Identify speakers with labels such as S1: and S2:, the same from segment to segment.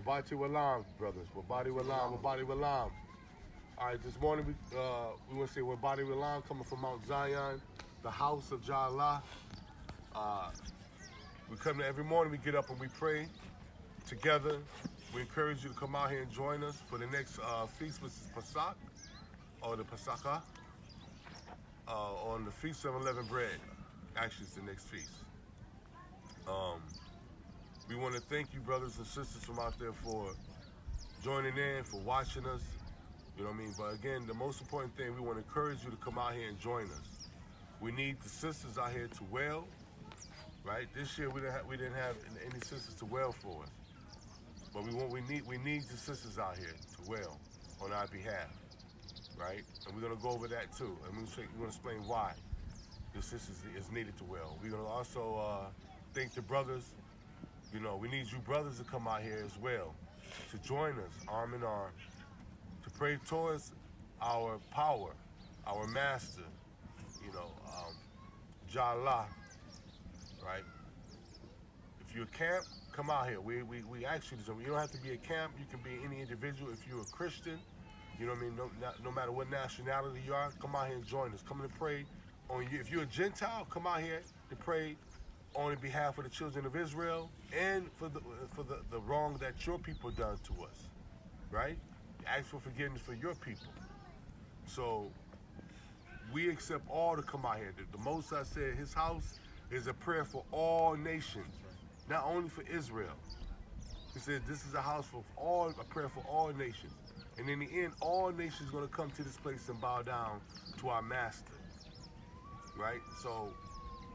S1: Wabati Walam, brothers. Wabati Walam, Wabati Walam. All right, this morning we want to say Wabati Walam coming from Mount Zion, the house of Jah Allah. We come every morning, we get up and we pray together. We encourage you to come out here and join us for the next feast, which is Pesach, or the Pesachah, on the Feast of Unleavened Bread. Actually, it's the next feast. We want to thank you, brothers and sisters from out there, for joining in, for watching us. You know what I mean? But again, the most important thing, we want to encourage you to come out here and join us. We need the sisters out here to wail, right? This year we didn't have any sisters to wail for us, but we need the sisters out here to wail on our behalf, right? And we're gonna go over that too, and we're gonna explain why the sisters is needed to wail. We're gonna also thank the brothers. You know, we need you brothers to come out here as well, to join us arm in arm, to pray towards our power, our master, you know, Jah Allah, right? If you're a camp, come out here. We actually, you don't have to be a camp. You can be any individual. If you're a Christian, you know what I mean? No matter what nationality you are, come out here and join us. Come and pray on you. If you're a Gentile, come out here to pray on behalf of the children of Israel and for the wrong that your people done to us, right? Ask for forgiveness for your people. So we accept all to come out here. The Most High said his house is a prayer for all nations, not only for Israel. He said this is a house for all, a prayer for all nations. And in the end, all nations are going to come to this place and bow down to our master, right? So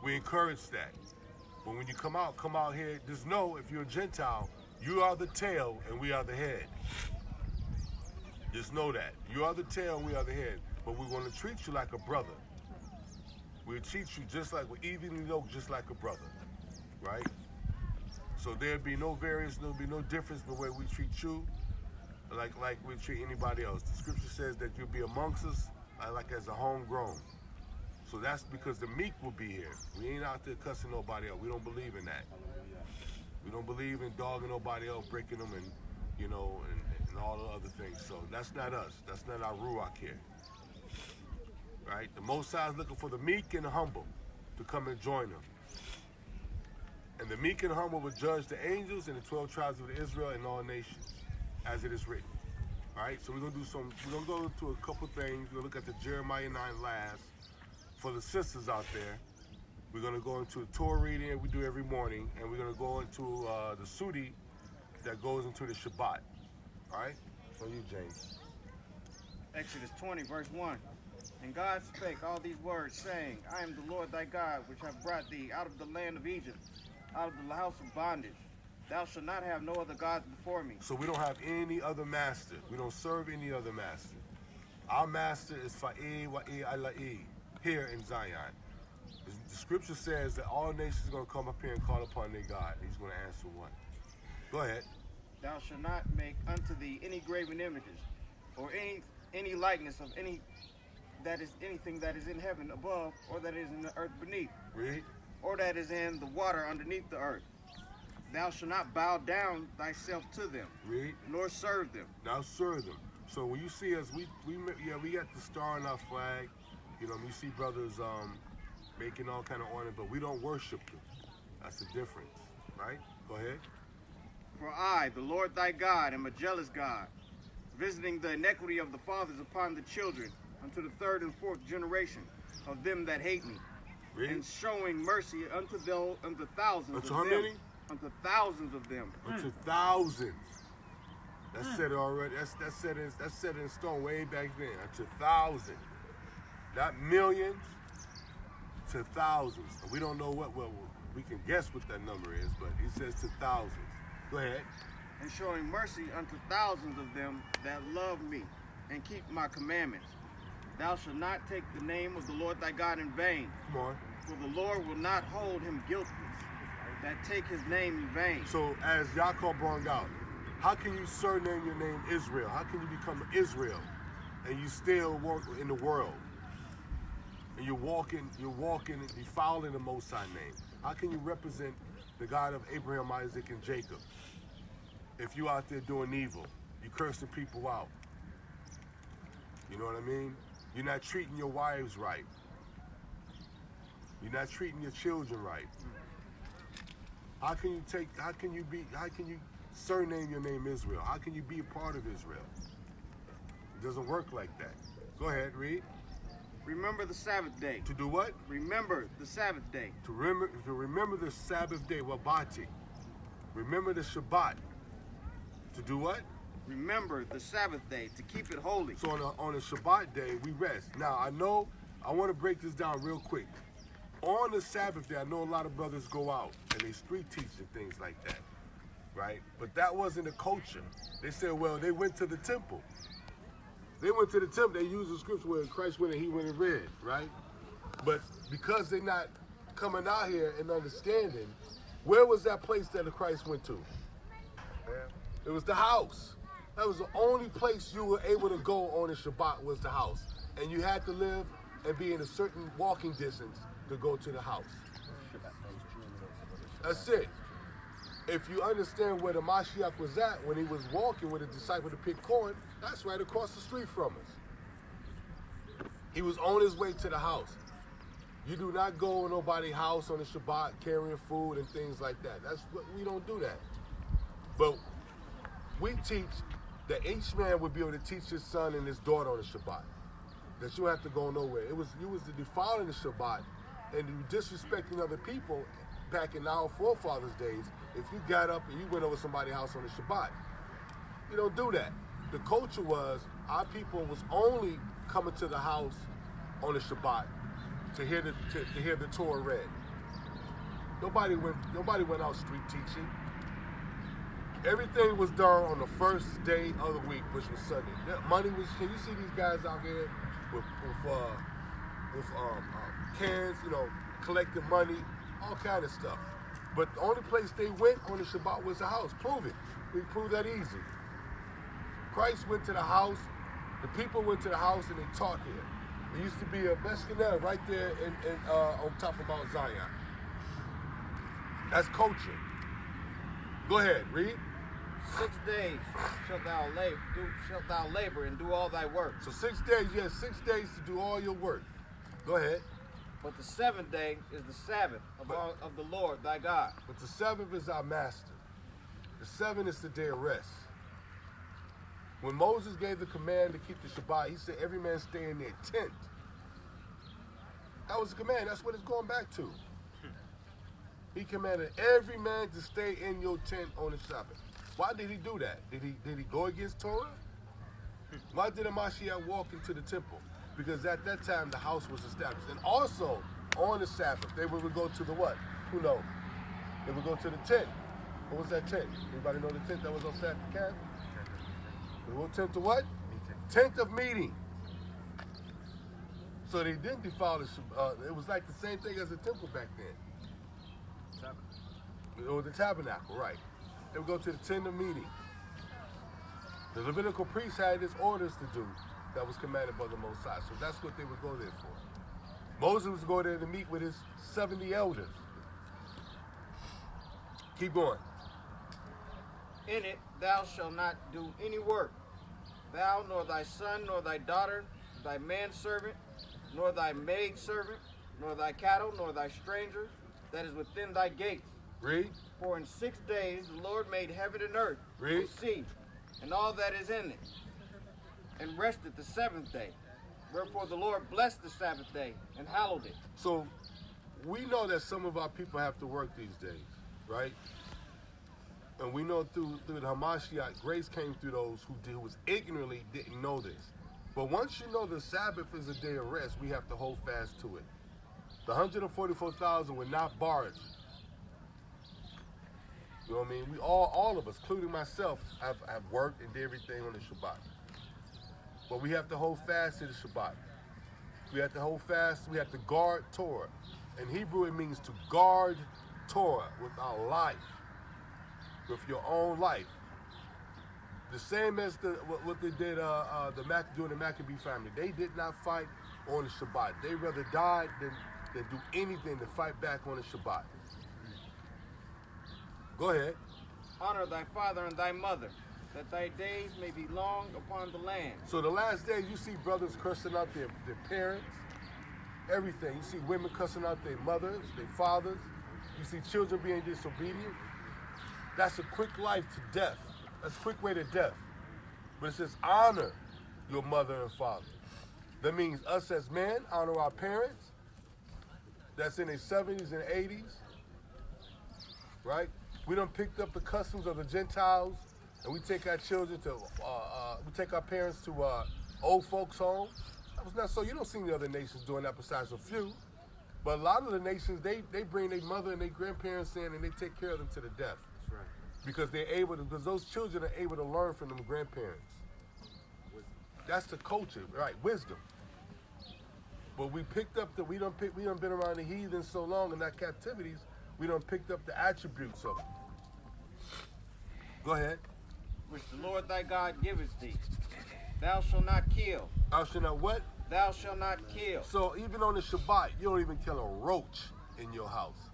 S1: we encourage that. But when you come out here, just know if you're a Gentile, you are the tail and we are the head. Just know that. You are the tail and we are the head. But we're going to treat you like a brother. We'll treat you just like, we're evenly yoked just like a brother, right? So there'll be no variance, there'll be no difference in the way we treat you like we treat anybody else. The scripture says that you'll be amongst us like as a homegrown. So that's because the meek will be here. We ain't out there cussing nobody else. We don't believe in that. We don't believe in dogging nobody else, breaking them, and you know, and all the other things. So that's not us. That's not our ruach here. Right? The Most High is looking for the meek and the humble to come and join him. And the meek and humble will judge the angels and the 12 tribes of Israel and all nations, as it is written. All right? So we're gonna go to a couple things. We're gonna look at the Jeremiah 9 last. For the sisters out there, we're going to go into a Torah reading we do every morning, and we're going to go into the Sudi that goes into the Shabbat. All right? So you, James.
S2: Exodus 20, verse 1. And God spake all these words, saying, I am the Lord thy God, which have brought thee out of the land of Egypt, out of the house of bondage. Thou shalt not have no other gods before me.
S1: So we don't have any other master. We don't serve any other master. Our master is Fa'i Wa'i Ala'i. Here in Zion. The scripture says that all nations are going to come up here and call upon their God. He's going to answer one. Go ahead.
S2: Thou shalt not make unto thee any graven images, or any likeness of anything that is in heaven above, or that is in the earth beneath.
S1: Read.
S2: Or that is in the water underneath the earth. Thou shalt not bow down thyself to them.
S1: Read.
S2: Nor serve them.
S1: Now serve them. So when you see us, we got the star on our flag. You know, you see brothers making all kind of ornament, but we don't worship them. That's the difference, right? Go ahead.
S2: For I, the Lord thy God, am a jealous God, visiting the iniquity of the fathers upon the children, unto the third and fourth generation of them that hate me,
S1: Read.
S2: And showing mercy unto thousands
S1: Unto
S2: of
S1: how
S2: them.
S1: many?
S2: Unto thousands of them.
S1: Unto thousands. That's said already. That's set in stone way back then. Unto thousands. Not millions, to thousands. We don't know what we can guess what that number is, but he says to thousands. Go ahead.
S2: And showing mercy unto thousands of them that love me and keep my commandments. Thou shalt not take the name of the Lord thy God in vain.
S1: Come on.
S2: For the Lord will not hold him guiltless that take his name in vain.
S1: So as Yaakov brought out, how can you surname your name Israel? How can you become Israel and you still work in the world? And you're walking and defiling the Most High name. How can you represent the God of Abraham, Isaac, and Jacob? if you out there doing evil, you cursing people out. You know what I mean? You're not treating your wives right. You're not treating your children right. How can you surname your name Israel? How can you be a part of Israel? It doesn't work like that. Go ahead, read.
S2: Remember the Sabbath day.
S1: To do what?
S2: Remember the Sabbath day.
S1: To remember the Sabbath day, Wabati. Remember the Shabbat. To do what?
S2: Remember the Sabbath day, to keep it holy.
S1: So on a Shabbat day, we rest. Now, I want to break this down real quick. On the Sabbath day, I know a lot of brothers go out and they street teach and things like that, right? But that wasn't the culture. They said, well, they went to the temple. They went to the temple. They used the scripture where Christ went and he went and read, right? But because they're not coming out here and understanding, where was that place that Christ went to? It was the house. That was the only place you were able to go on a Shabbat was the house. And you had to live and be in a certain walking distance to go to the house. That's it. If you understand where the Mashiach was at when he was walking with a disciple to pick corn, that's right across the street from us. He was on his way to the house. You do not go in nobody's house on the Shabbat carrying food and things like that. We don't do that. But we teach that each man would be able to teach his son and his daughter on the Shabbat. That you don't have to go nowhere. You was the defiling the Shabbat and you disrespecting other people back in our forefathers' days. If you got up and you went over somebody's house on the Shabbat, you don't do that. The culture was our people was only coming to the house on the Shabbat to hear the Torah read. Nobody went out street teaching. Everything was done on the first day of the week, which was Sunday. That money was. Can you see these guys out here with cans, collecting money, all kind of stuff. But the only place they went on the Shabbat was the house. Prove it. We prove that easy. Christ went to the house. The people went to the house and they taught here. There used to be a Mescanel right there on top of Mount Zion. That's culture. Go ahead, read.
S2: 6 days shalt thou labor and do all thy work.
S1: So 6 days, you have 6 days to do all your work. Go ahead.
S2: But the seventh day is the Sabbath of the Lord thy God.
S1: But the seventh is our master. The seventh is the day of rest. When Moses gave the command to keep the Shabbat, he said every man stay in their tent. That was the command. That's what it's going back to. He commanded every man to stay in your tent on the Sabbath. Why did he do that? Did he go against Torah? Why did the Mashiach walk into the temple? Because at that time the house was established. And also on the Sabbath, they would go to the what? Who knows? They would go to the tent. What was that tent? Anybody know the tent that was on Sabbath camp? The tent of what? Tent of meeting. So they didn't defile the Shabbat. It was like the same thing as the temple back then. Or the tabernacle, right. They would go to the tent of meeting. The Levitical priests had his orders to do that was commanded by the Most High. So that's what they would go there for. Moses was going there to meet with his 70 elders. Keep going.
S2: In it thou shalt not do any work, thou nor thy son nor thy daughter, thy manservant, nor thy maidservant, nor thy cattle, nor thy stranger that is within thy gates.
S1: Read.
S2: For in 6 days the Lord made heaven and earth,
S1: Read.
S2: and sea, and all that is in it, and rested the seventh day. Wherefore the Lord blessed the Sabbath day and hallowed it.
S1: So we know that some of our people have to work these days, right? And we know through the Hamashiach, grace came through those who was ignorantly didn't know this. But once you know the Sabbath is a day of rest, we have to hold fast to it. The 144,000 were not barged. You know what I mean? We all of us, including myself, have worked and did everything on the Shabbat. But we have to hold fast to the Shabbat. We have to hold fast. We have to guard Torah. In Hebrew, it means to guard Torah with our life, with your own life. The same as what they did during the Maccabee family. They did not fight on the Shabbat. They rather died than do anything to fight back on the Shabbat. Go ahead.
S2: Honor thy father and thy mother, that thy days may be long upon the land.
S1: So the last days, you see brothers cursing out their parents, everything. You see women cussing out their mothers, their fathers. You see children being disobedient. That's a quick life to death. That's a quick way to death. But it says honor your mother and father. That means us as men honor our parents. That's in their 70s and 80s, right? We done picked up the customs of the Gentiles, and we take our children to, we take our parents to old folks' homes. That was not so. You don't see the other nations doing that besides a few. But a lot of the nations, they bring their mother and their grandparents in, and they take care of them to the death.
S2: That's right.
S1: Because they're able to, because those children are able to learn from them grandparents. That's the culture, right? Wisdom. But we picked up we done been around the heathen so long in our captivities, we done picked up the attributes of them. Go ahead.
S2: Which the Lord thy God giveth thee. Thou shalt not kill.
S1: Thou shalt not what?
S2: Thou shalt not kill.
S1: So even on the Shabbat, you don't even kill a roach in your house.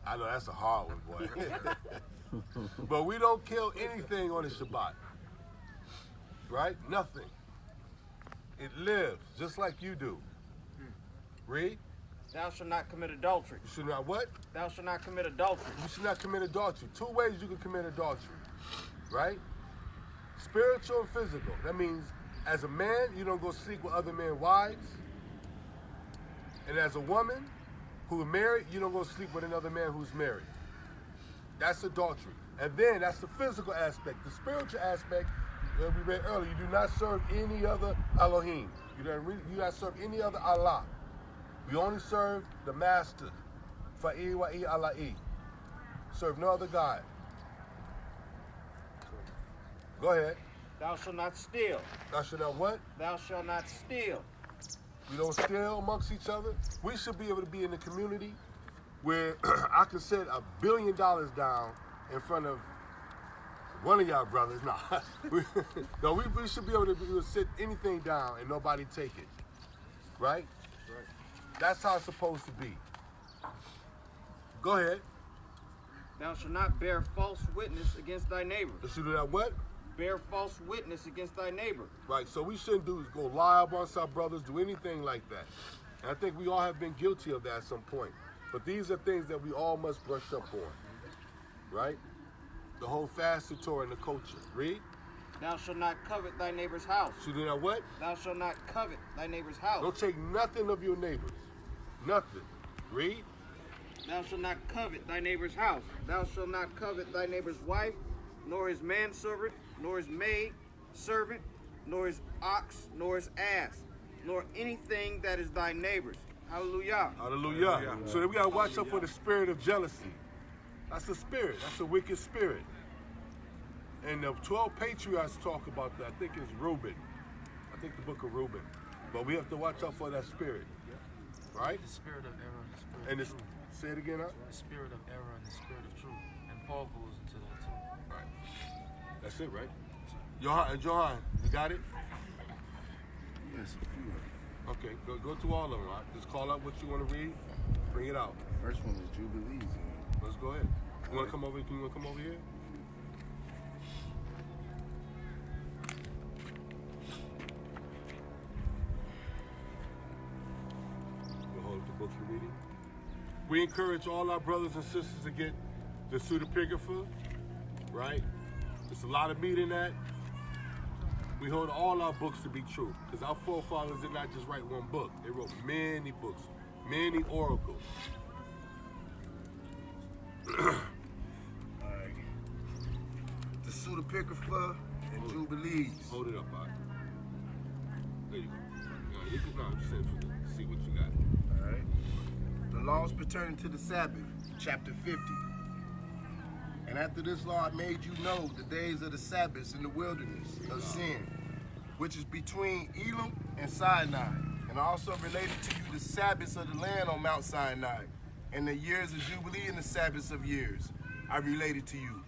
S1: I know that's a hard one, boy. But we don't kill anything on the Shabbat. Right? Nothing. It lives just like you do. Read.
S2: Thou shalt not commit adultery.
S1: You should not what?
S2: Thou shalt not commit adultery.
S1: You should not commit adultery. 2 ways you can commit adultery. Right? Spiritual and physical. That means as a man, you don't go sleep with other men's wives. And as a woman who is married, you don't go sleep with another man who's married. That's adultery. And then that's the physical aspect. The spiritual aspect, we read earlier, you do not serve any other Elohim. You do not serve any other Allah. We only serve the Master. Fa'i wa'i Allahi. Serve no other God. Go ahead.
S2: Thou shalt not steal.
S1: Thou shalt not what?
S2: Thou shalt not steal.
S1: We don't steal amongst each other. We should be able to be in a community where I can set $1 billion down in front of one of y'all brothers. Nah. No, we should be able to sit anything down and nobody take it. Right?
S2: Right.
S1: That's how it's supposed to be. Go ahead.
S2: Thou shalt not bear false witness against thy neighbor.
S1: You should do that what?
S2: Bear false witness against thy neighbor.
S1: Right, so we shouldn't go lie amongst our brothers, do anything like that. And I think we all have been guilty of that at some point. But these are things that we all must brush up on. Right? The whole fasted Torah and the culture. Read.
S2: Thou shalt not covet thy neighbor's house.
S1: Should do that what?
S2: Thou shalt not covet thy neighbor's house.
S1: Don't take nothing of your neighbors. Nothing. Read.
S2: Thou shalt not covet thy neighbor's house. Thou shalt not covet thy neighbor's wife, nor his manservant, nor his maid servant, nor his ox, nor his ass, nor anything that is thy neighbor's. Hallelujah.
S1: Hallelujah. Hallelujah. So then we got to watch out for the spirit of jealousy. That's a spirit. That's a wicked spirit. And the 12 patriarchs talk about that. I think it's Reuben. I think the book of Reuben. But we have to watch out for that spirit. Right?
S3: The spirit of error and the spirit
S1: And
S3: of truth.
S1: say it again, huh?
S3: The spirit of error and the spirit of truth. And Paul goes into that too.
S1: Right. That's it, right? Johan, you got it?
S4: Yes, a few.
S1: Okay, go to all of them, right? Just call out what you want to read, bring it out.
S4: First one is Jubilees.
S1: Let's go ahead. You want to come over? Can you come over here? We'll hold up the book for reading. We encourage all our brothers and sisters to get the pseudepigrapha, right? There's a lot of meat in that. We hold all our books to be true, because our forefathers did not just write one book. They wrote many books, many oracles.
S4: Alright. The Pseudepigrapha and Jubilees.
S1: Hold it up, Bob. There you go. No, I'm just saying to see what you got.
S4: Alright. The laws pertaining to the Sabbath, chapter 50. And after this law I made you know the days of the Sabbaths in the wilderness of Sin, which is between Elam and Sinai. And I also related to you the Sabbaths of the land on Mount Sinai, and the years of Jubilee and the Sabbaths of years I related to you.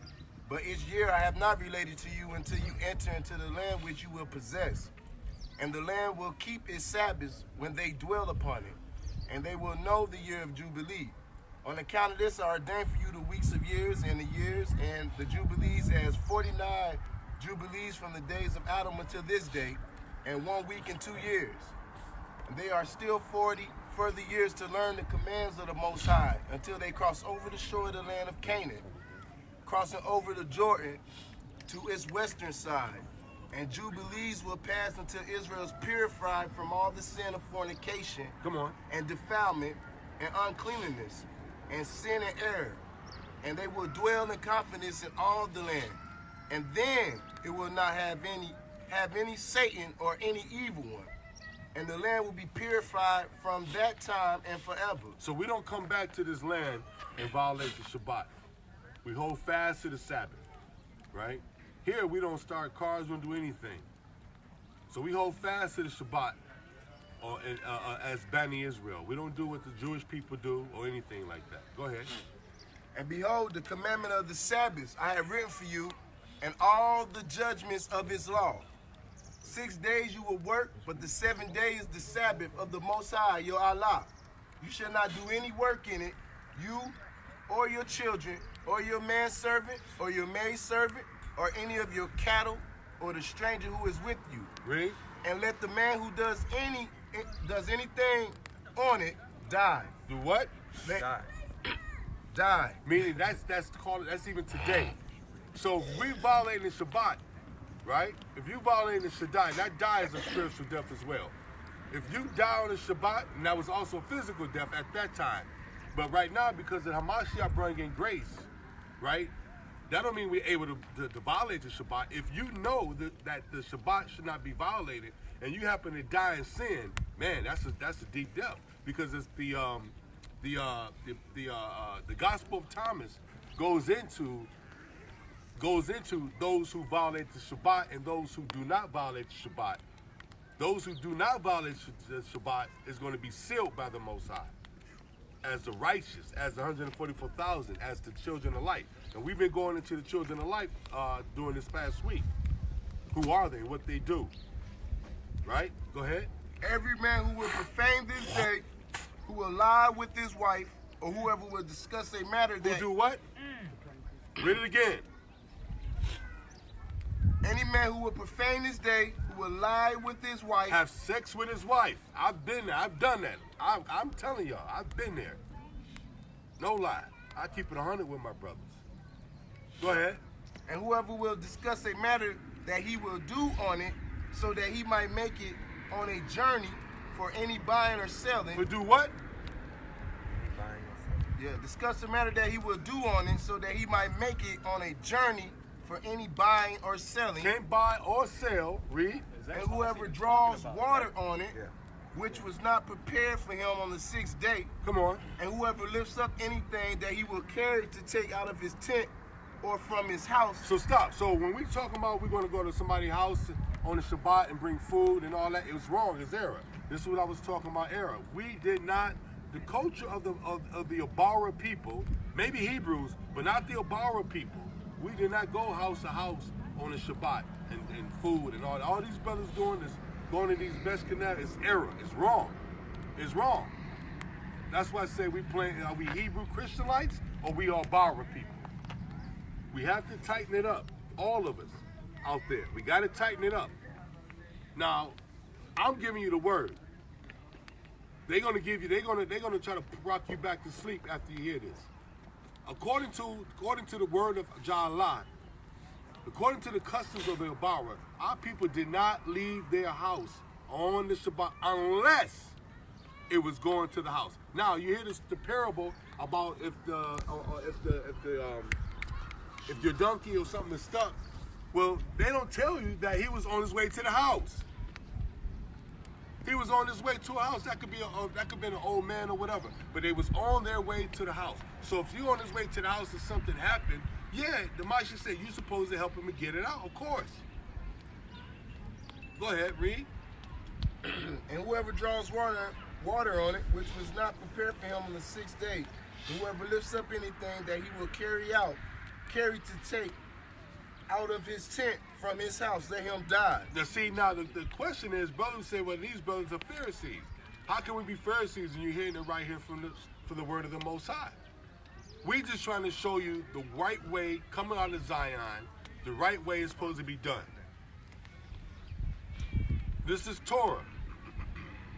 S4: But each year I have not related to you until you enter into the land which you will possess. And the land will keep its Sabbaths when they dwell upon it. And they will know the year of Jubilee. On account of this, I ordained for you the weeks of years and the years and the jubilees as 49 jubilees from the days of Adam until this day, and 1 week and 2 years. And they are still 40 further years to learn the commands of the Most High until they cross over the shore of the land of Canaan, crossing over the Jordan to its western side. And jubilees will pass until Israel is purified from all the sin of fornication, and defilement, and uncleanness, and sin and error. And they will dwell in confidence in all the land. And then it will not have any Satan or any evil one. And the land will be purified from that time and forever.
S1: So we don't come back to this land and violate the Shabbat. We hold fast to the Sabbath, right? Here we don't start cars, we don't do anything. So we hold fast to the Shabbat as Bani Israel. We don't do what the Jewish people do or anything like that. Go ahead.
S4: And behold, the commandment of the Sabbath I have written for you, and all the judgments of his law. 6 days you will work, but the 7th day is the Sabbath of the Most High, your Allah. You shall not do any work in it, you or your children, or your manservant, or your maidservant, or any of your cattle, or the stranger who is with you.
S1: Read.
S4: And let the man who does anything on it die.
S1: Do what?
S4: Die.
S1: Meaning that's even today. So if we violating the Shabbat, right? If you violate the Shabbat, that die is a spiritual death as well. If you die on the Shabbat, and that was also physical death at that time. But right now, because of Hamashiach bringing grace, right? That don't mean we're able to violate the Shabbat. If you know that the Shabbat should not be violated, and you happen to die in sin, man, that's a deep death. Because it's the Gospel of Thomas goes into those who violate the Shabbat and those who do not violate the Shabbat. Those who do not violate the Shabbat is going to be sealed by the Most High as the righteous, as the 144,000, as the children of light. And we've been going into the children of light during this past week. Who are they? What they do? Right? Go ahead.
S4: Every man who will profane this day, who will lie with his wife, or whoever will discuss a matter that...
S1: Who do what? Read it again.
S4: Any man who will profane this day, who will lie with his wife...
S1: Have sex with his wife. I've been there. I've done that. I'm telling y'all, I've been there. No lie. I keep it 100 with my brothers. Go ahead.
S4: And whoever will discuss a matter that he will do on it, so that he might make it on a journey for any buying or selling.
S1: But do what?
S4: Yeah, discuss a matter that he will do on it, so that he might make it on a journey for any buying or selling.
S1: Can't buy or sell. Read.
S4: And whoever draws water on it, which was not prepared for him on the 6th day.
S1: Come on.
S4: And whoever lifts up anything that he will carry to take out of his tent or from his house.
S1: So stop. So when we talking about we're going to go to somebody's house on the Shabbat and bring food and all that, it was wrong. It's error. This is what I was talking about, error. We did not, the culture of the Abara people, maybe Hebrews, but not the Abara people. We did not go house to house on the Shabbat and food and all these brothers doing this, going to these best canal, it's error. It's wrong. It's wrong. That's why I say are we Hebrew Christianites or we are Abara people? We have to tighten it up. All of us out there. We got to tighten it up. Now, I'm giving you the word. They're gonna try to rock you back to sleep after you hear this. According to the word of Jah, according to the customs of the Abara, our people did not leave their house on the Shabbat unless it was going to the house. Now you hear the parable about if your donkey or something is stuck. Well, they don't tell you that he was on his way to the house. He was on his way to a house. That could be an old man or whatever. But they was on their way to the house. So if you're on his way to the house and something happened, yeah, the Masha said you're supposed to help him and get it out, of course. Go ahead, read.
S4: And whoever draws water on it, which was not prepared for him on the 6th day, and whoever lifts up anything that he will carry to take out of his tent from his house, let him die.
S1: Now see, now the question is, brothers say, well, these brothers are Pharisees. How can we be Pharisees and you're hearing it right here from the word of the Most High? We just trying to show you the right way, coming out of Zion, the right way is supposed to be done. This is Torah.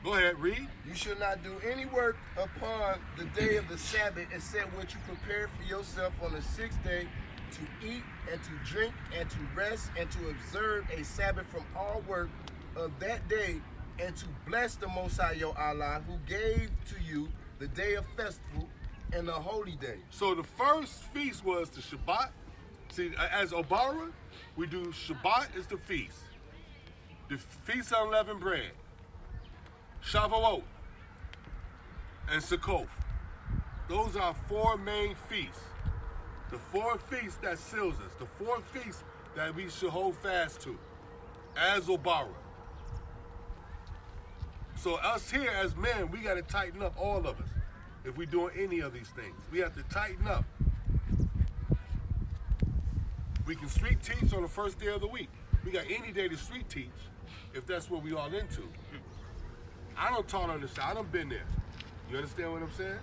S1: Go ahead, read.
S4: You shall not do any work upon the day of the Sabbath except what you prepare for yourself on the 6th day, to eat and to drink and to rest and to observe a Sabbath from all work of that day, and to bless the Most High your Allah, who gave to you the day of festival and the holy day.
S1: So the first feast was the Shabbat. See, as Obara, we do Shabbat is the feast. The Feast of Unleavened Bread, Shavuot, and Sukkot. Those are 4 main feasts. The 4 feasts that seals us. The 4 feasts that we should hold fast to as Obara. So us here as men, we got to tighten up, all of us. If we're doing any of these things, we have to tighten up. We can street teach on the first day of the week. We got any day to street teach if that's what we all into. I don't talk on this side. I done been there. You understand what I'm saying?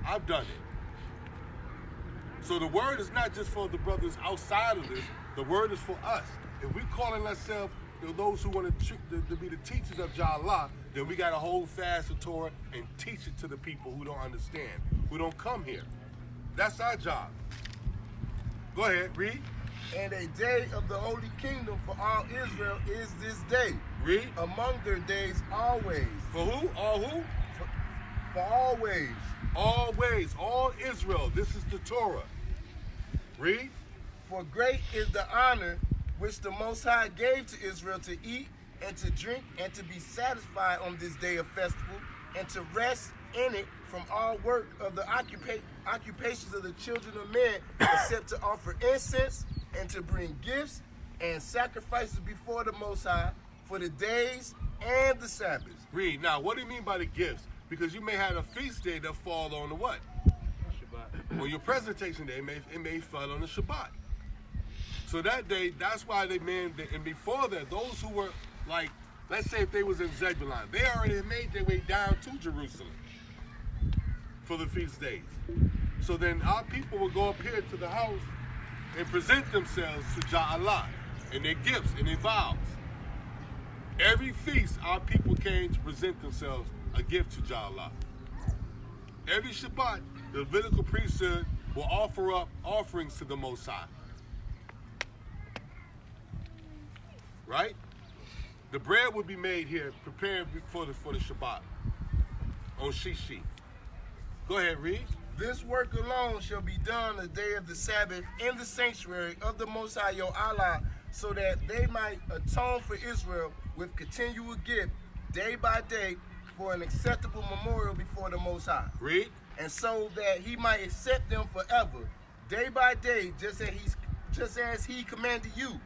S1: I've done it. So the word is not just for the brothers outside of this. The word is for us. If we calling ourselves those who want to be the teachers of Jah, then we got to hold fast the Torah and teach it to the people who don't understand, who don't come here. That's our job. Go ahead, read.
S4: And a day of the Holy Kingdom for all Israel is this day.
S1: Read.
S4: Among their days always.
S1: For who? All who?
S4: For always.
S1: Always. All Israel. This is the Torah. Read.
S4: For great is the honor which the Most High gave to Israel to eat and to drink and to be satisfied on this day of festival and to rest in it from all work of the occupations of the children of men, except to offer incense and to bring gifts and sacrifices before the Most High for the days and the Sabbaths.
S1: Read. Now, what do you mean by the gifts? Because you may have a feast day that fall on the what?
S3: Shabbat.
S1: Well, your presentation day, it may fall on the Shabbat. So that day, that's why they and before that, those who were like, let's say if they was in Zebulun, they already made their way down to Jerusalem for the feast days. So then our people will go up here to the house and present themselves to Jah and their gifts and their vows. Every feast, our people came to present themselves a gift to Jah. Every Shabbat, the Levitical priesthood will offer up offerings to the Most High. Right? The bread would be made here, prepared for the Shabbat on Shishi. Go ahead, read.
S4: This work alone shall be done the day of the Sabbath in the sanctuary of the Most High your Allah, so that they might atone for Israel with continual gift day by day for an acceptable memorial before the Most High.
S1: Read.
S4: And so that he might accept them forever, day by day, just as he commanded you.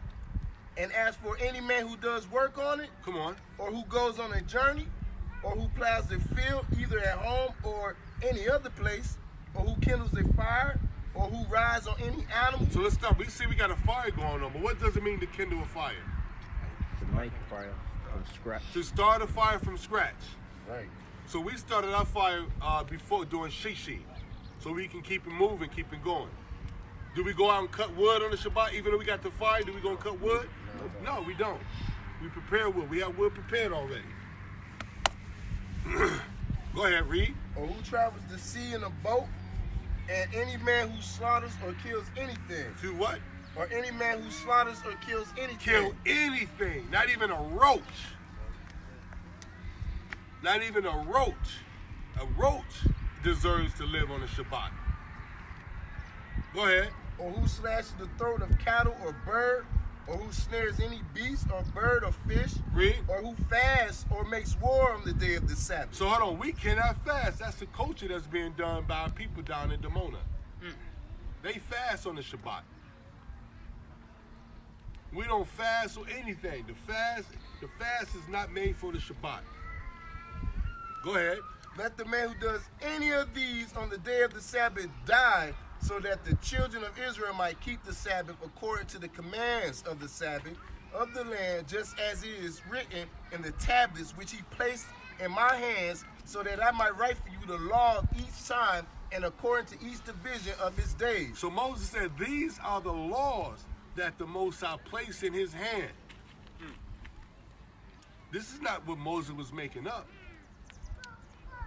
S4: And as for any man who does work on it,
S1: Come on.
S4: or who goes on a journey, or who plows the field either at home or any other place, or who kindles a fire, or who rides on any animal.
S1: So let's start. We see we got a fire going on, but what does it mean to kindle a fire?
S2: To make fire from scratch.
S1: To start a fire from scratch.
S4: Right.
S1: So we started our fire before doing Shishi, so we can keep it moving, keep it going. Do we go out and cut wood on the Shabbat, even though we got the fire? Do we go and cut wood? No, we don't. We prepare wood. We have wood prepared already. Go ahead, read.
S4: Or who travels the sea in a boat, and any man who slaughters or kills anything.
S1: Do what?
S4: Or any man who slaughters or kills anything.
S1: Kill anything. Not even a roach. Not even a roach. A roach deserves to live on the Shabbat. Go ahead.
S4: Or who slashes the throat of cattle or bird, or who snares any beast or bird or fish,
S1: Read.
S4: or who fasts or makes war on the day of the Sabbath.
S1: So hold on, we cannot fast. That's the culture that's being done by people down in Dimona. They fast on the Shabbat. We don't fast or anything. The fast is not made for the Shabbat. Go ahead.
S4: Let the man who does any of these on the day of the Sabbath die, so that the children of Israel might keep the Sabbath according to the commands of the Sabbath of the land, just as it is written in the tablets which he placed in my hands, so that I might write for you the law of each time and according to each division of his days.
S1: So Moses said, these are the laws that the Most High placed in his hand. This is not what Moses was making up.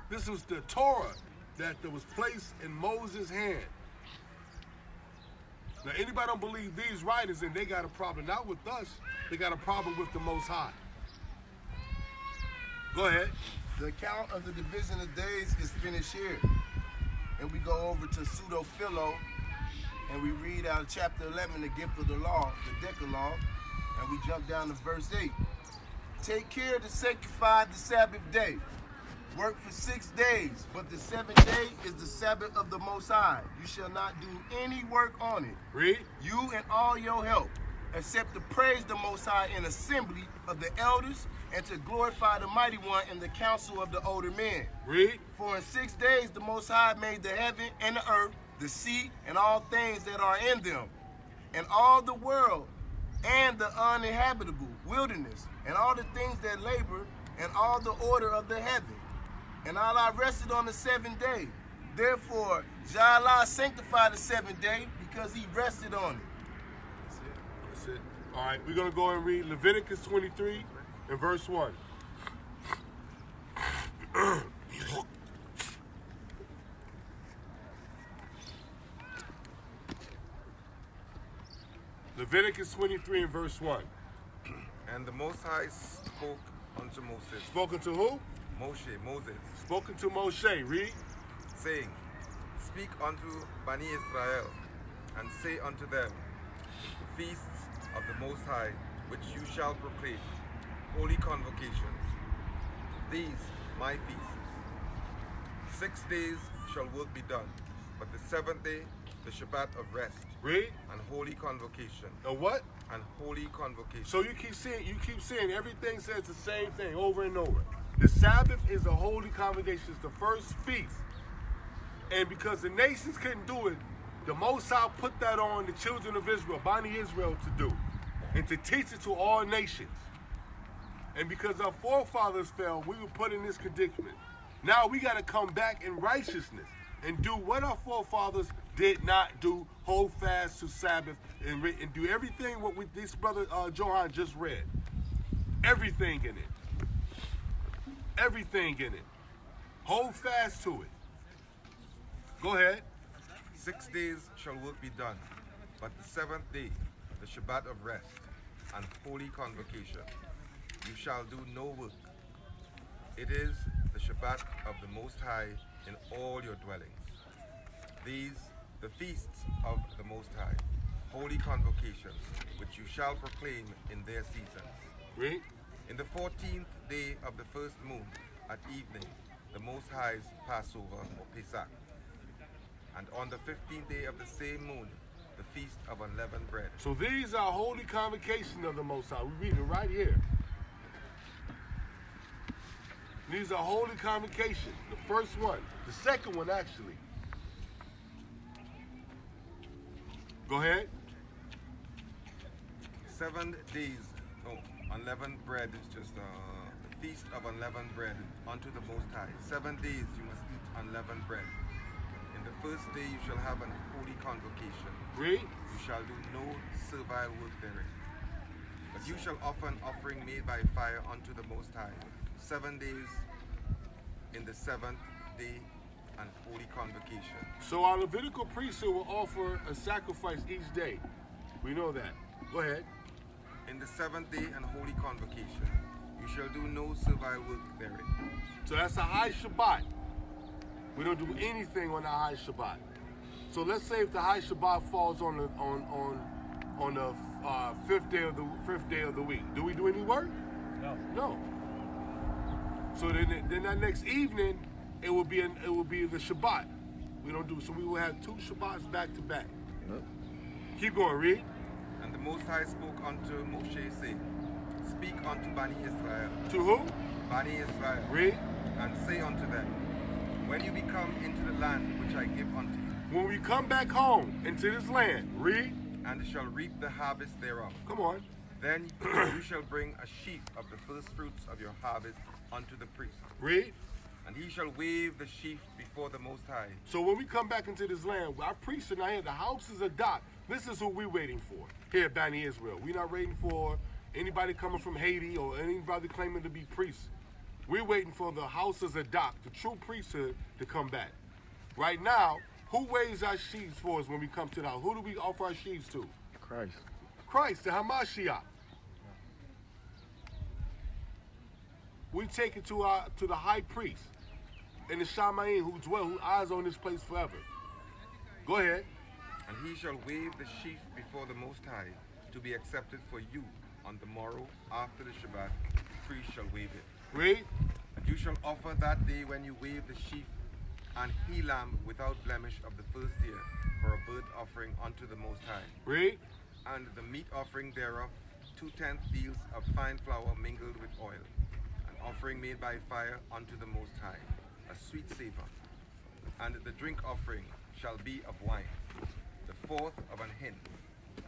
S1: This was the Torah that was placed in Moses' hand. Now, anybody don't believe these writers, and they got a problem, not with us, they got a problem with the Most High. Go ahead.
S4: The account of the division of days is finished here. And we go over to Pseudo-Philo, and we read out of chapter 11, the gift of the law, the Decalogue, and we jump down to verse 8. Take care to sanctify the Sabbath day. Work for 6 days, but the 7th day is the Sabbath of the Most High. You shall not do any work on it.
S1: Read.
S4: You and all your help, except to praise the Most High in assembly of the elders, and to glorify the Mighty One in the council of the older men.
S1: Read.
S4: For in 6 days the Most High made the heaven and the earth, the sea, and all things that are in them, and all the world, and the uninhabitable wilderness, and all the things that labor, and all the order of the heaven. And Allah rested on the 7th day. Therefore, Jah sanctified the 7th day, because he rested on it.
S1: That's it. All right, we're going to go and read Leviticus 23 and verse 1. Leviticus 23 and verse 1.
S5: And the Most High spoke unto Moses.
S1: Spoken to who?
S5: Moses,
S1: Spoken to Moshe. Read.
S5: saying, Speak unto Bani Israel, and say unto them, The feasts of the Most High, which you shall proclaim, holy convocations, these my feasts. 6 days shall work be done, but the 7th day, the Shabbat of rest,
S1: Read.
S5: and holy convocation,
S1: A what?
S5: and holy convocation.
S1: So you keep seeing everything says the same thing over and over. The Sabbath is a holy convocation. It's the first feast. And because the nations couldn't do it, the Most High put that on the children of Israel, Bani Israel, to do. And to teach it to all nations. And because our forefathers fell, we were put in this predicament. Now we got to come back in righteousness and do what our forefathers did not do, hold fast to Sabbath, and do everything what this brother Johan just read. Everything in it. Everything in it. Hold fast to it. Go ahead.
S5: 6 days shall work be done, but the 7th day, the Shabbat of rest, and holy convocation, you shall do no work. It is the Shabbat of the Most High in all your dwellings. These, the feasts of the Most High, holy convocations, which you shall proclaim in their seasons.
S1: Read.
S5: In the 14th day of the first moon, at evening, the Most High's Passover or Pesach. And on the 15th day of the same moon, the feast of unleavened bread.
S1: So these are holy convocations of the Most High. We read it right here. These are holy convocations. The first one. The second one, actually. Go ahead.
S5: 7 days, unleavened bread is just the feast of unleavened bread unto the Most High. 7 days you must eat unleavened bread. In the first day you shall have an holy convocation.
S1: Read.
S5: You shall do no servile work therein. But you shall offer an offering made by fire unto the Most High. 7 days in the 7th day and holy convocation.
S1: So our Levitical priesthood will offer a sacrifice each day. We know that. Go ahead.
S5: In the 7th day and holy convocation, you shall do no servile work therein.
S1: So that's a high Shabbat. We don't do anything on the high Shabbat. So let's say if the high Shabbat falls on the fifth day of the week, do we do any work?
S3: No.
S1: No. So then that next evening, it will be the Shabbat. We don't do so. We will have 2 Shabbats back to back. Keep going. Read.
S5: And the Most High spoke unto Moshe, saying, Speak unto Bani Israel,
S1: To who?
S5: Bani Israel,
S1: Read.
S5: and say unto them, When you become into the land which I give unto you,
S1: When we come back home into this land, read.
S5: and shall reap the harvest thereof,
S1: Come on.
S5: then you shall bring a sheaf of the first fruits of your harvest unto the priest.
S1: Read.
S5: And And he shall wave the sheaf before the Most High.
S1: So when we come back into this land, our priests are not here. The houses are docked. This is who we're waiting for here at Bani Israel. We're not waiting for anybody coming from Haiti or anybody claiming to be priests. We're waiting for the houses of dock, the true priesthood, to come back. Right now, who weighs our sheaves for us when we come to the house? Who do we offer our sheaves to?
S4: Christ.
S1: Christ, the Hamashiach. We take it to the high priest and the Shamayim who eyes on this place forever. Go ahead.
S5: And he shall wave the sheaf before the Most High to be accepted for you on the morrow after the Shabbat. The priest shall wave it.
S1: Read.
S5: And you shall offer that day when you wave the sheaf an he-lamb without blemish of the first year for a burnt offering unto the Most High.
S1: Read.
S5: And the meat offering thereof 2/10 deals of fine flour mingled with oil, an offering made by fire unto the Most High, a sweet savor. And the drink offering shall be of wine, the fourth of an hin,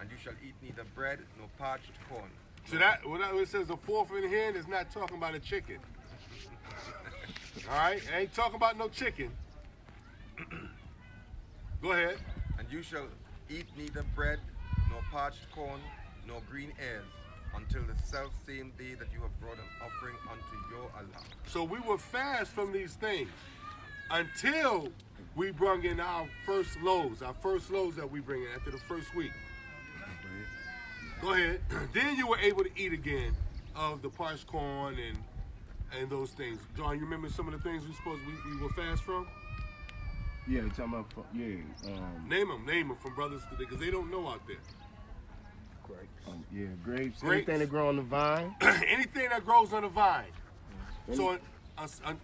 S5: and you shall eat neither bread nor parched corn.
S1: So that when it says a fourth in here, it's not talking about a chicken. All right, it ain't talking about no chicken. Go ahead.
S5: And you shall eat neither bread nor parched corn nor green ears until the self same day that you have brought an offering unto your Allah.
S1: So we will fast from these things until we bring in our first loaves that we bring in after the first week. Go ahead. Then you were able to eat again of the parched corn and those things. John, you remember some of the things we will fast from?
S4: Yeah, you're talking about,
S1: Name them from brothers today, because they don't know out there.
S4: grapes.
S1: Grapes.
S4: Anything that grow on the vine.
S1: Anything that grows on the vine.
S4: Any,
S1: So,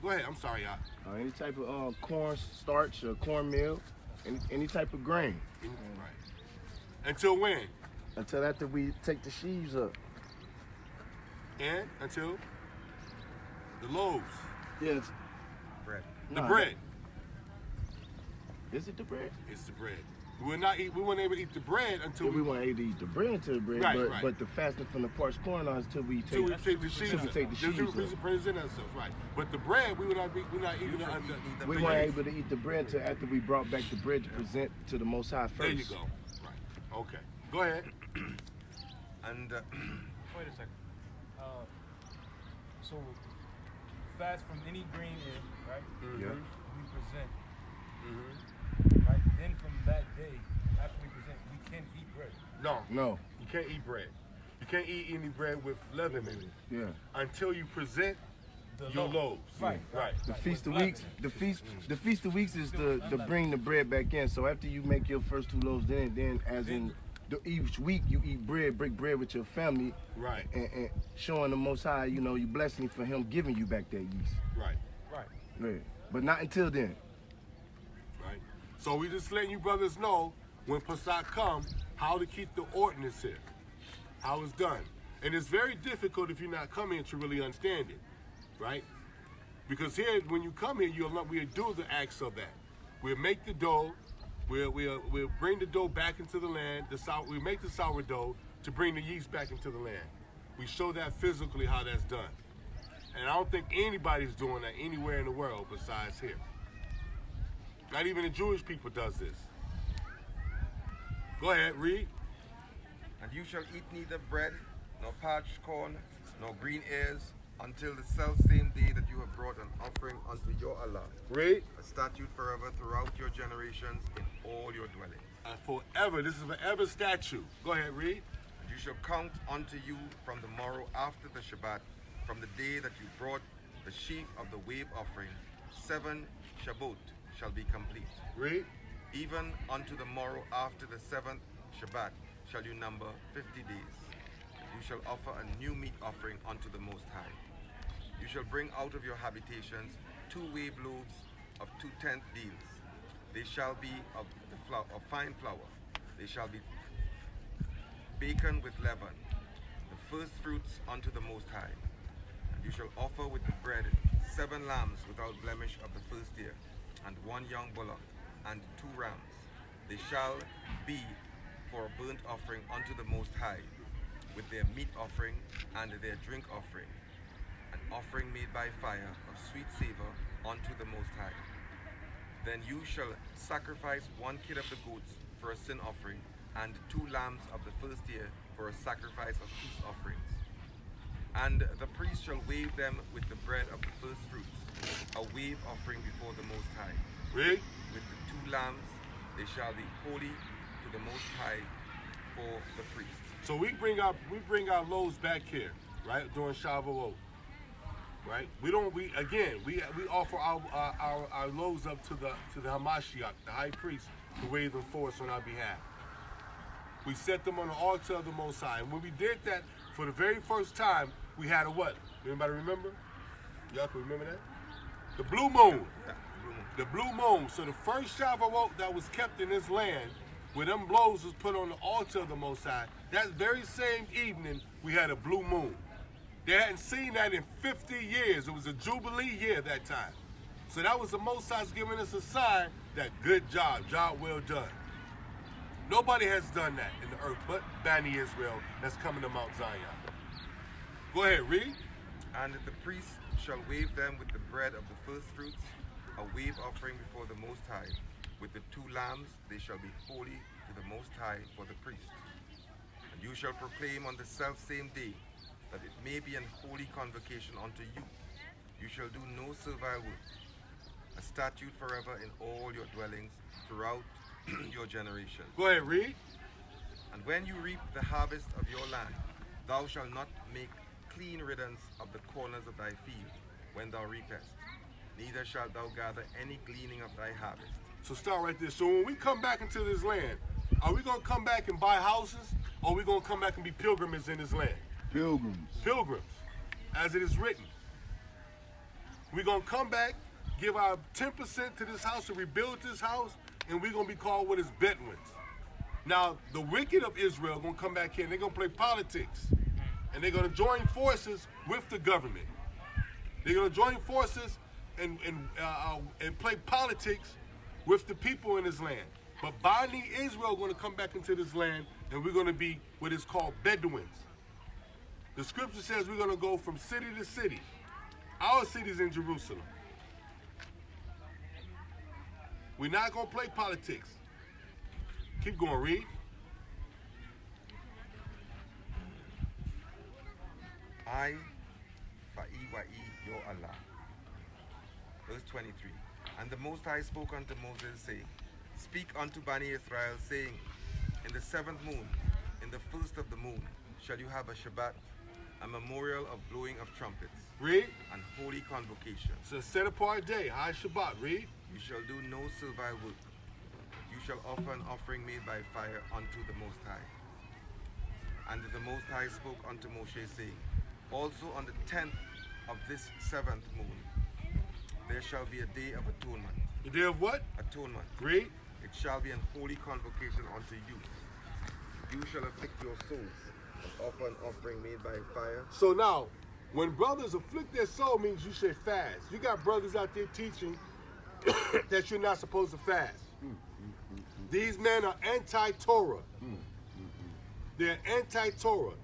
S1: go ahead. I'm sorry, y'all.
S4: any type of corn starch or cornmeal, any type of grain.
S1: Right. Until when?
S4: Until after we take the sheaves up.
S1: And until the loaves.
S4: Yes.
S5: Bread.
S1: The bread.
S4: Is it the bread?
S1: It's the bread. We weren't able to eat the bread until
S4: We want to eat the bread until the bread,
S1: Right.
S4: but the fasting from the parched corn is until we
S1: Till
S4: take,
S1: we take the sheaves.
S4: till we take the sheaves
S1: Till we
S4: up.
S1: present ourselves, right? But the bread, we're not eating it until.
S4: We weren't able to eat the bread until after we brought back the bread to present to the Most High first.
S1: There you go. Right. Okay. Go ahead.
S5: And
S3: Wait a second. So fast from any green in, right?
S4: Yeah.
S3: We present.
S1: Mm-hmm.
S3: Right? Then from that day, after we present, we can eat bread.
S4: No.
S1: You can't eat bread. You can't eat any bread with leaven in it
S4: Yeah.
S1: until you present your
S3: loaves.
S1: loaves.
S3: Right.
S4: The
S3: Right.
S4: feast of
S3: With
S4: weeks.
S3: leaven.
S4: The feast of weeks is to bring the bread back in. So after you make your first 2 loaves, then as in each week you eat bread, break bread with your family,
S1: Right.
S4: and showing the Most High, you blessing for Him giving you back that yeast.
S1: Right.
S3: Right.
S4: Yeah. But not until then.
S1: Right. So we just letting you brothers know when Pesach comes how to keep the ordinance here, how it's done. And it's very difficult if you're not coming to really understand it, right? Because here, when you come here, we'll do the acts of that. We'll make the dough. We'll bring the dough back into the land. We make the sourdough to bring the yeast back into the land. We show that physically how that's done. And I don't think anybody's doing that anywhere in the world besides here. Not even the Jewish people does this. Go ahead, read.
S5: And you shall eat neither bread, nor parched corn, nor green ears, until the self same day that you have brought an offering unto your Allah,
S1: Read.
S5: a statute forever throughout your generations in all your dwellings.
S1: Forever. This is forever statute. Go ahead, read.
S5: And you shall count unto you from the morrow after the Shabbat, from the day that you brought the sheaf of the wave offering, 7 Shabbot shall be complete.
S1: Read.
S5: Even unto the morrow after the 7th Shabbat shall you number 50 days. You shall offer a new meat offering unto the Most High. You shall bring out of your habitations 2 wave loaves of 2/10 deals. They shall be of fine flour. They shall be baken with leaven, the first fruits unto the Most High. And you shall offer with the bread 7 lambs without blemish of the first year, and 1 young bullock, and 2 rams. They shall be for a burnt offering unto the Most High, with their meat offering and their drink offering, an offering made by fire of sweet savor unto the Most High. Then you shall sacrifice 1 kid of the goats for a sin offering, and 2 lambs of the first year for a sacrifice of peace offerings. And the priest shall wave them with the bread of the first fruits, a wave offering before the Most High.
S1: Read.
S5: With the 2 lambs they shall be holy to the Most High for the priest.
S1: So we bring our loaves back here, right, during Shavuot. Right? We offer our loaves up to the Hamashiach, the high priest, to wave them for us on our behalf. We set them on the altar of the Most High. And when we did that for the very first time, we had a what? Anybody remember? Y'all can remember that? The blue moon. The blue moon. So the first Shavuot that was kept in this land, where them blows was put on the altar of the Most High, that very same evening, we had a blue moon. They hadn't seen that in 50 years. It was a Jubilee year that time. So that was the Most High's giving us a sign that good job well done. Nobody has done that in the earth but Bani Israel that's coming to Mount Zion. Go ahead, read.
S5: And the priest shall wave them with the bread of the first fruits, a wave offering before the Most High. With the 2 lambs they shall be holy to the Most High for the priest. And you shall proclaim on the self-same day that it may be an holy convocation unto you. You shall do no servile work, a statute forever in all your dwellings throughout your generations.
S1: Go ahead, read.
S5: And when you reap the harvest of your land, thou shalt not make clean riddance of the corners of thy field when thou reapest, neither shalt thou gather any gleaning of thy harvest.
S1: So start right there. So when we come back into this land, are we going to come back and buy houses, or are we going to come back and be pilgrims in this land?
S4: Pilgrims.
S1: Pilgrims, as it is written. We're going to come back, give our 10% to this house to rebuild this house, and we're going to be called what is Bedouins. Now, the wicked of Israel are going to come back here and they're going to play politics. And they're going to join forces with the government. They're going to join forces and play politics with the people in this land. But Bani Israel are going to come back into this land and we're going to be what is called Bedouins. The scripture says we're going to go from city to city. Our city's in Jerusalem. We're not going to play politics. Keep going, read.
S5: I, Fa'i your Allah. Verse 23. And the Most High spoke unto Moses, saying, Speak unto Bani Israel, saying, In the 7th moon, in the first of the moon, shall you have a Shabbat, a memorial of blowing of trumpets,
S1: Read.
S5: and holy convocation.
S1: It's a set apart day, high Shabbat. Read.
S5: You shall do no servile work. You shall offer an offering made by fire unto the Most High. And the Most High spoke unto Moshe, saying, Also on the 10th of this 7th moon, there shall be a day of atonement.
S1: The day of what?
S5: Atonement.
S1: Read.
S5: It shall be an holy convocation unto you. You shall afflict your souls, and offer an offering made by fire.
S1: So now, when brothers afflict their soul means you should fast. You got brothers out there teaching that you're not supposed to fast. These men are anti-Torah. They're anti-Torah.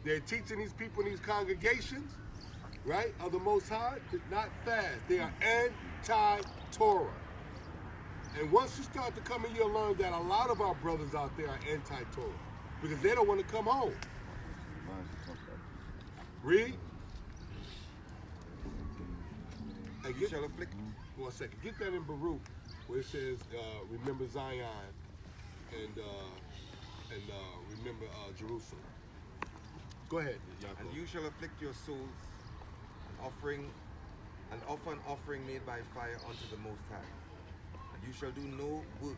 S1: They're teaching these people in these congregations, right, of the Most High, to not fast. They are anti-Torah. And once you start to come in, you'll learn that a lot of our brothers out there are anti-Torah because they don't want to come home. Read. And
S5: You shall afflict.
S1: 1 second. Get that in Baruch, where it says, "Remember Zion and remember Jerusalem." Go ahead, Yaakov.
S5: And you shall afflict your souls, offer an offering made by fire unto the Most High. And you shall do no work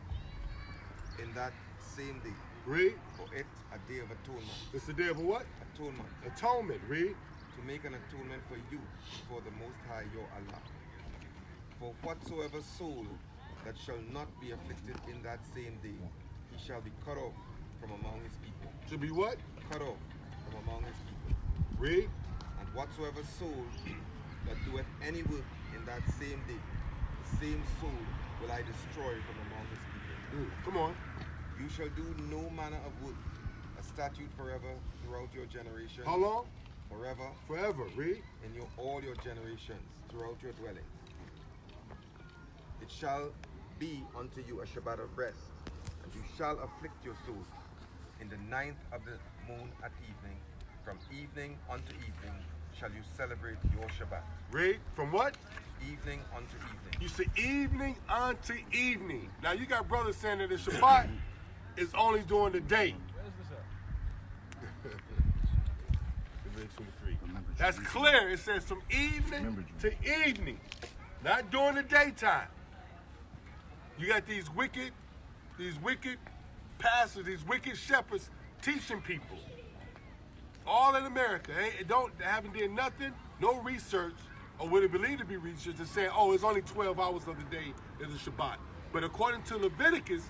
S5: in that same day,
S1: Read.
S5: for it a day of atonement.
S1: It's the day of a what?
S5: Atonement,
S1: Atonement. Read.
S5: to make an atonement for you before the Most High your Allah. For whatsoever soul that shall not be afflicted in that same day, he shall be cut off from among his people.
S1: To be what?
S5: Cut off from among his people.
S1: Read.
S5: And whatsoever soul that doeth any work in that same day, the same soul will I destroy from among his people.
S1: Come on.
S5: You shall do no manner of work, a statute forever throughout your generations.
S1: How long?
S5: Forever
S1: Forever. Read.
S5: in all your generations throughout your dwellings. shall be unto you a Shabbat of rest, and you shall afflict your souls. In the 9th of the moon at evening, from evening unto evening, shall you celebrate your Shabbat.
S1: Read. From what?
S5: Evening unto evening.
S1: You say evening unto evening. Now you got brothers saying that the Shabbat is only during the day. That's clear. It says from evening to evening, not during the daytime. You got these wicked pastors, these wicked shepherds teaching people. All in America. They haven't done nothing, no research, or what they believe to be research, and saying, oh, it's only 12 hours of the day is the Shabbat. But according to Leviticus,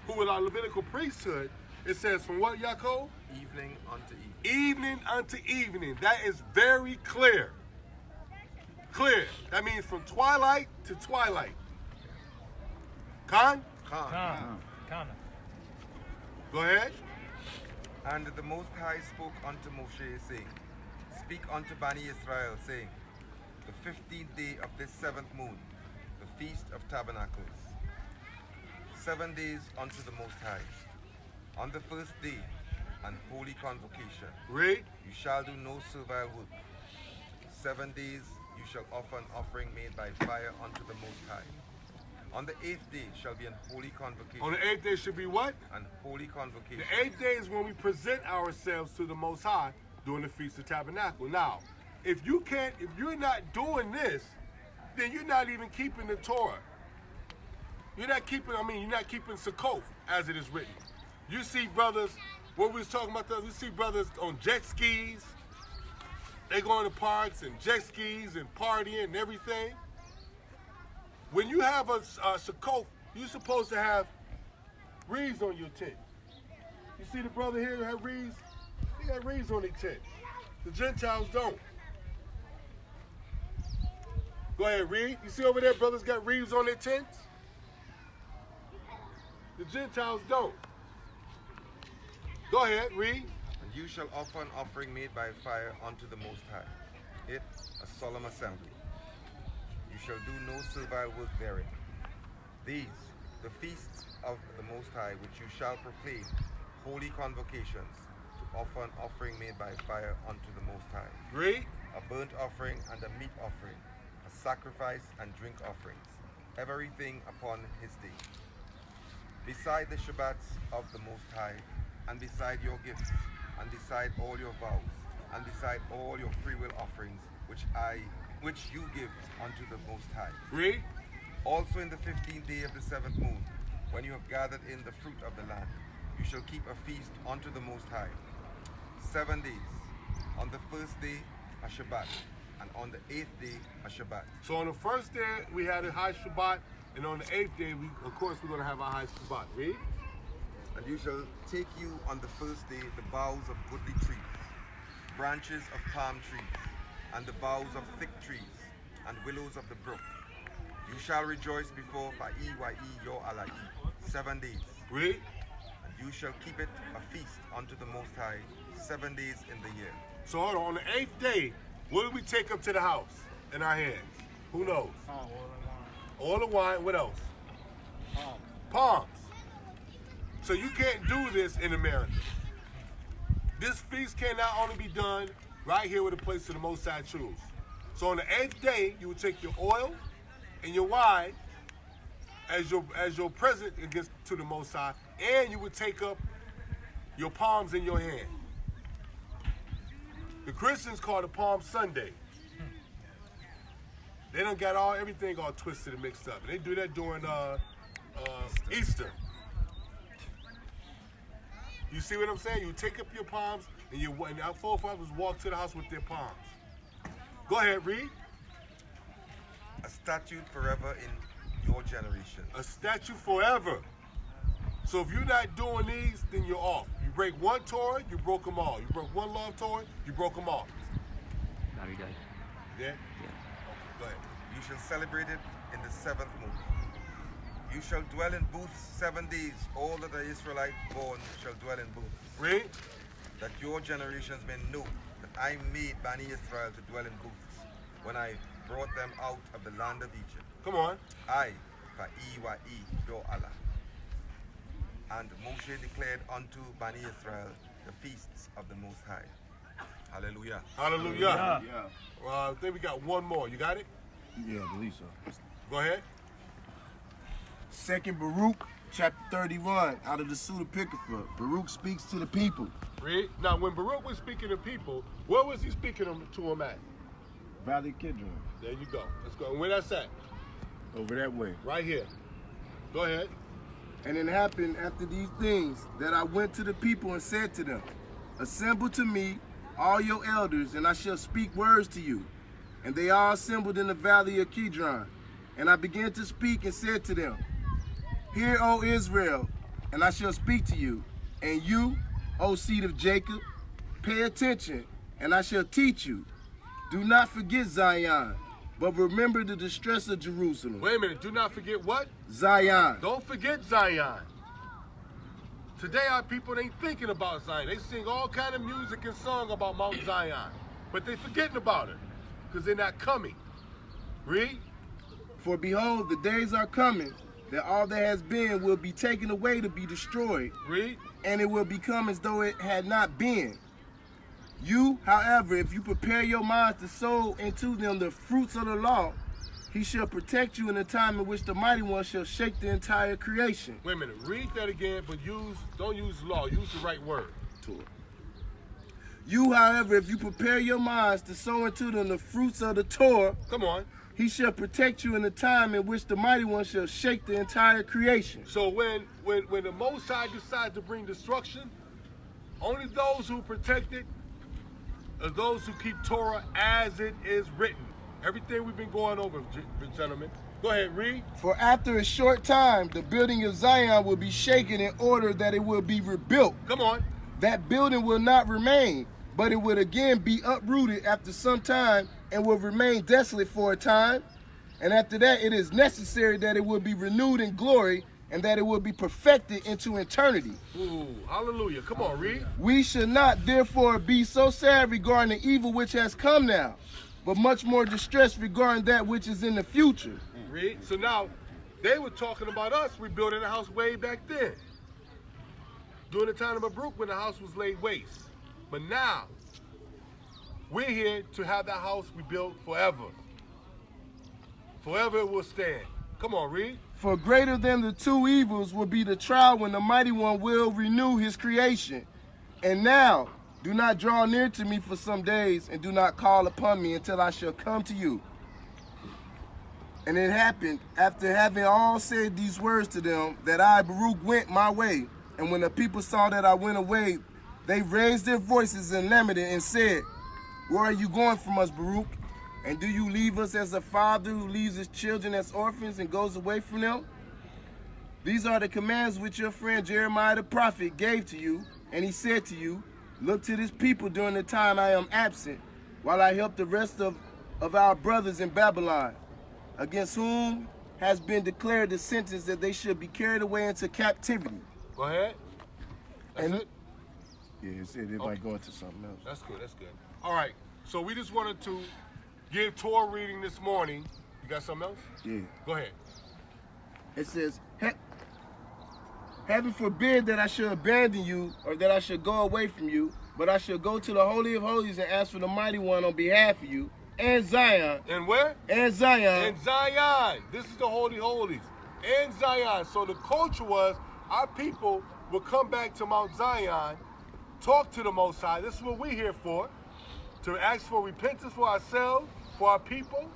S1: who is our Levitical priesthood, it says from what, Yaakov?
S5: Evening unto evening.
S1: Evening unto evening. That is very clear. Clear. That means from twilight to twilight. Khan?
S5: Khan.
S1: Go ahead.
S5: And the Most High spoke unto Moshe, saying, Speak unto Bani Israel, saying, The 15th day of this 7th moon, the Feast of Tabernacles, 7 days unto the Most High. On the first day, an holy convocation.
S1: Read.
S5: You shall do no servile work. 7 days you shall offer an offering made by fire unto the Most High. On the 8th day shall be an holy convocation.
S1: On the 8th day should be what?
S5: An holy convocation.
S1: The 8th day is when we present ourselves to the Most High during the Feast of Tabernacle. Now, if you're not doing this, then you're not even keeping the Torah. You're not keeping Sukkot as it is written. You see brothers, what we was talking about, you see brothers on jet skis. They go in the parks and jet skis and partying and everything. When you have a Sukkot, you're supposed to have wreaths on your tent. You see the brother here who have wreaths? He got wreaths on their tent. The Gentiles don't. Go ahead, read. You see over there, brothers got wreaths on their tents? The Gentiles don't. Go ahead, read.
S5: And you shall offer an offering made by fire unto the Most High, it a solemn assembly. You shall do no servile work therein. These, the feasts of the Most High, which you shall proclaim, holy convocations, to offer an offering made by fire unto the Most High.
S1: Read.
S5: A burnt offering and a meat offering, a sacrifice and drink offerings, everything upon his day. Beside the Shabbats of the Most High, and beside your gifts, and beside all your vows, and beside all your freewill offerings, which you give unto the Most High.
S1: Read.
S5: Also in the 15th day of the 7th moon, when you have gathered in the fruit of the land, you shall keep a feast unto the Most High. 7 days. On the first day, a Shabbat, and on the 8th day, a Shabbat.
S1: So on the first day, we had a high Shabbat, and on the 8th day, of course, we're going to have our high Shabbat. Read.
S5: And you shall take you on the first day the boughs of goodly trees, branches of palm trees, and the boughs of thick trees, and willows of the brook. You shall rejoice before Fa'i your Alai 7 days.
S1: Read.
S5: And you shall keep it a feast unto the Most High 7 days in the year.
S1: So hold on the 8th day, what do we take up to the house in our hands? Who knows? All the wine. What else? Palms. So you can't do this in America. This feast can not only be done right here with a place to the Most High choose. So on the 8th day, you would take your oil and your wine as your present against to the Most High, and you would take up your palms in your hand. The Christians call it Palm Sunday. They done got everything all twisted and mixed up. And they do that during Easter. You see what I'm saying? You take up your palms, and our forefathers walk to the house with their palms. Go ahead, read.
S5: A statute forever in your generation.
S1: A statute forever. So if you're not doing these, then you're off. You break one Torah, you broke them all. You broke one law of Torah, you broke them all.
S6: Now you done.
S1: Yeah?
S6: Yeah.
S1: Go ahead.
S5: You shall celebrate it in the 7th moon. You shall dwell in booths 7 days. All that the Israelite born shall dwell in booths.
S1: Read.
S5: That your generations may know that I made Bani Israel to dwell in booths when I brought them out of the land of Egypt.
S1: Come on.
S5: I, Fa'iwa'i do Allah. And Moshe declared unto Bani Israel the feasts of the Most High. Hallelujah.
S1: Hallelujah.
S4: Yeah.
S1: I think we got one more. You got it?
S4: Yeah, I believe so.
S1: Go ahead.
S4: Second Baruch, chapter 31, out of the Pseudepigrapha. Baruch speaks to the people.
S1: Read. Now, when Baruch was speaking to people, where was he speaking to them at?
S4: Valley Kidron.
S1: There you go. Let's go. And where that's at?
S4: Over that way.
S1: Right here. Go ahead.
S4: And it happened after these things that I went to the people and said to them, assemble to me all your elders, and I shall speak words to you. And they all assembled in the valley of Kidron. And I began to speak and said to them, hear, O Israel, and I shall speak to you. And you, O seed of Jacob, pay attention, and I shall teach you. Do not forget Zion, but remember the distress of Jerusalem.
S1: Wait a minute. Do not forget what?
S4: Zion.
S1: Don't forget Zion. Today our people ain't thinking about Zion. They sing all kind of music and song about Mount Zion, but they forgetting about it because they're not coming. Read.
S4: For behold, the days are coming, that all that has been will be taken away to be destroyed,
S1: Read.
S4: and it will become as though it had not been. You, however, if you prepare your minds to sow into them the fruits of the law, he shall protect you in the time in which the Mighty One shall shake the entire creation.
S1: Wait a minute. Read that again, but don't use law. Use the right word.
S4: You, however, if you prepare your minds to sow into them the fruits of the Torah,
S1: Come on.
S4: he shall protect you in the time in which the Mighty One shall shake the entire creation.
S1: So when the Most High decides to bring destruction, only those who protect it are those who keep Torah as it is written. Everything we've been going over, gentlemen. Go ahead, read.
S4: For after a short time, the building of Zion will be shaken in order that it will be rebuilt.
S1: Come on.
S4: That building will not remain, but it would again be uprooted after some time and will remain desolate for a time. And after that, it is necessary that it will be renewed in glory and that it will be perfected into eternity.
S1: Ooh, hallelujah. Come on, read.
S4: We should not therefore be so sad regarding the evil which has come now, but much more distressed regarding that which is in the future.
S1: Read. So now, they were talking about us rebuilding the house way back then. During the time of Baruch when the house was laid waste. But now, we're here to have that house rebuilt forever. Forever it will stand. Come on, read.
S4: For greater than the two evils will be the trial when the Mighty One will renew his creation. And now, do not draw near to me for some days, and do not call upon me until I shall come to you. And it happened, after having all said these words to them, that I, Baruch, went my way. And when the people saw that I went away, they raised their voices and lamented and said, where are you going from us, Baruch? And do you leave us as a father who leaves his children as orphans and goes away from them? These are the commands which your friend Jeremiah the prophet gave to you. And he said to you, look to this people during the time I am absent, while I help the rest of our brothers in Babylon, against whom has been declared the sentence that they should be carried away into captivity.
S1: Go ahead. That's
S4: And-
S1: it?
S4: Yeah, it said it might go into something else.
S1: That's good, that's good. All right, so we just wanted to give Torah reading this morning. You got something else?
S4: Yeah.
S1: Go ahead.
S4: It says, heaven forbid that I should abandon you or that I should go away from you, but I shall go to the Holy of Holies and ask for the Mighty One on behalf of you and Zion.
S1: And where?
S4: And Zion.
S1: And Zion. This is the Holy Holies. And Zion. So the culture was our people would come back to Mount Zion, talk to the Most High. This is what we're here for, to ask for repentance for ourselves, for our people,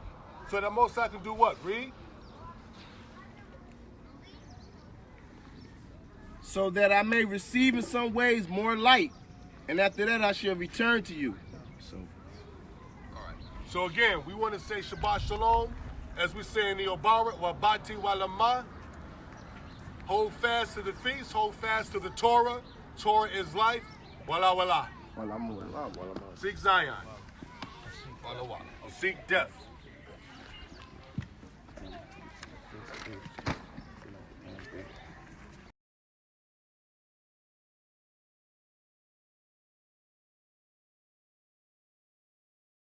S1: so that Most High can do what? Read.
S4: So that I may receive in some ways more light, and after that I shall return to you. So,
S1: All right. So again, we want to say Shabbat Shalom, as we say in the Obarat, Wabati Walama. Hold fast to the feast, hold fast to the Torah. Torah is life. Wala wala.
S4: while I'm
S1: Seek Zion. Wala wala. Seek death.